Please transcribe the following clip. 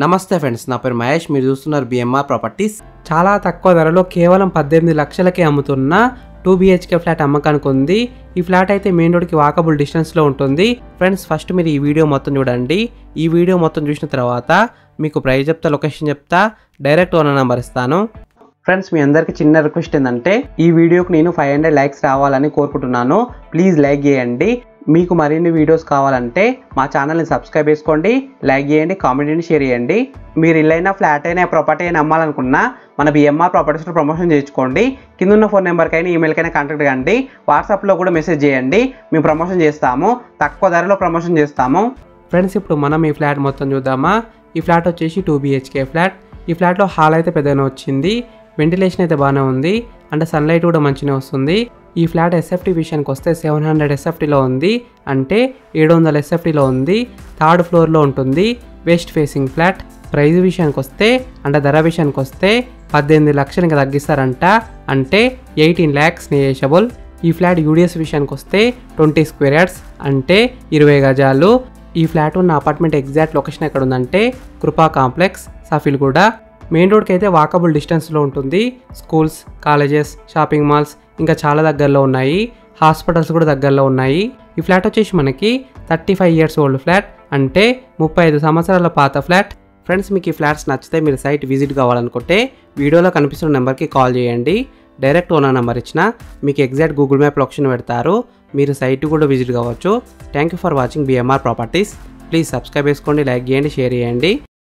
నమస్తే ఫ్రెండ్స్, నా పేరు మహేష్. మీరు చూస్తున్నారు బిఎంఆర్ ప్రాపర్టీస్. చాలా తక్కువ ధరలో కేవలం 18 లక్షలకే అమ్ముతున్న 2 BHK ఫ్లాట్ అమ్మకానికి ఉంది. ఈ ఫ్లాట్ అయితే మెయిన్ రోడ్కి వాకబుల్ డిస్టెన్స్లో ఉంటుంది. ఫ్రెండ్స్, ఫస్ట్ మీరు ఈ వీడియో మొత్తం చూడండి. ఈ వీడియో మొత్తం చూసిన తర్వాత మీకు ప్రైస్ చెప్తా, లొకేషన్ చెప్తా, డైరెక్ట్ ఓనర్ నెంబర్ ఇస్తాను. ఫ్రెండ్స్, మీ అందరికీ చిన్న రిక్వెస్ట్ ఏంటంటే ఈ వీడియోకి నేను 500 లైక్స్ రావాలని కోరుకుంటున్నాను. ప్లీజ్ లైక్ చేయండి. మీకు మరిన్ని వీడియోస్ కావాలంటే మా ఛానల్ని సబ్స్క్రైబ్ చేసుకోండి, లైక్ చేయండి, కామెంట్ చేయండి, షేర్ చేయండి. మీరు ఇల్లైనా ఫ్లాట్ అయినా ప్రాపర్టీ అయినా అమ్మాలనుకున్నా మన బిఎంఆర్ ప్రాపర్టీస్లో ప్రమోషన్ చేయించుకోండి. కింద ఉన్న ఫోన్ నెంబర్కైనా ఈమెయిల్కైనా కాంటాక్ట్ కండి. వాట్సాప్లో కూడా మెసేజ్ చేయండి, మేము ప్రమోషన్ చేస్తాము. తక్కువ ధరలో ప్రమోషన్ చేస్తాము. ఫ్రెండ్స్, ఇప్పుడు మనం ఈ ఫ్లాట్ మొత్తం చూద్దామా. ఈ ఫ్లాట్ వచ్చేసి 2 BHK ఫ్లాట్. ఈ ఫ్లాట్లో హాల్ అయితే పెద్దగానే వచ్చింది. వెంటిలేషన్ అయితే బాగానే ఉంది, అంటే సన్లైట్ కూడా మంచిగా వస్తుంది. ఈ ఫ్లాట్ ఎస్ఎఫ్టీ విషయానికి వస్తే 700 SFTలో ఉంది, అంటే 700 SFTలో ఉంది. 3rd ఫ్లోర్లో ఉంటుంది. West facing flat. ప్రైస్ విషయానికి వస్తే అంటే ధర విషయానికి వస్తే 18 లక్షలు ఇంకా తగ్గిస్తారంట, అంటే 18 lakhs నెగోషియబుల్. ఈ ఫ్లాట్ యూడిఎస్ విషయానికి వస్తే 20 స్క్వేర్ యార్డ్స్, అంటే 20 గజాలు. ఈ ఫ్లాట్ ఉన్న అపార్ట్మెంట్ ఎగ్జాక్ట్ లొకేషన్ ఎక్కడ ఉందంటే కృపా కాంప్లెక్స్, సఫిల్గూడ. మెయిన్ రోడ్కి అయితే వాకబుల్ డిస్టెన్స్లో ఉంటుంది. స్కూల్స్, కాలేజెస్, షాపింగ్ మాల్స్ ఇంకా చాలా దగ్గరలో ఉన్నాయి. హాస్పిటల్స్ కూడా దగ్గరలో ఉన్నాయి. ఈ ఫ్లాట్ వచ్చేసి మనకి 35 years ఓల్డ్ ఫ్లాట్, అంటే 35 సంవత్సరాల పాత ఫ్లాట్. ఫ్రెండ్స్, మీకు ఈ ఫ్లాట్స్ నచ్చితే మీరు సైట్ విజిట్ కావాలనుకుంటే వీడియోలో కనిపిస్తున్న నెంబర్కి కాల్ చేయండి. డైరెక్ట్ ఓనర్ నెంబర్ ఇచ్చిన మీకు ఎగ్జాక్ట్ గూగుల్ మ్యాప్ లొకేషన్ పెడతారు. మీరు సైట్ కూడా విజిట్ కావచ్చు. Thank you for watching BMR properties. Please subscribe చేసుకోండి, లైక్ చేయండి, షేర్ చేయండి.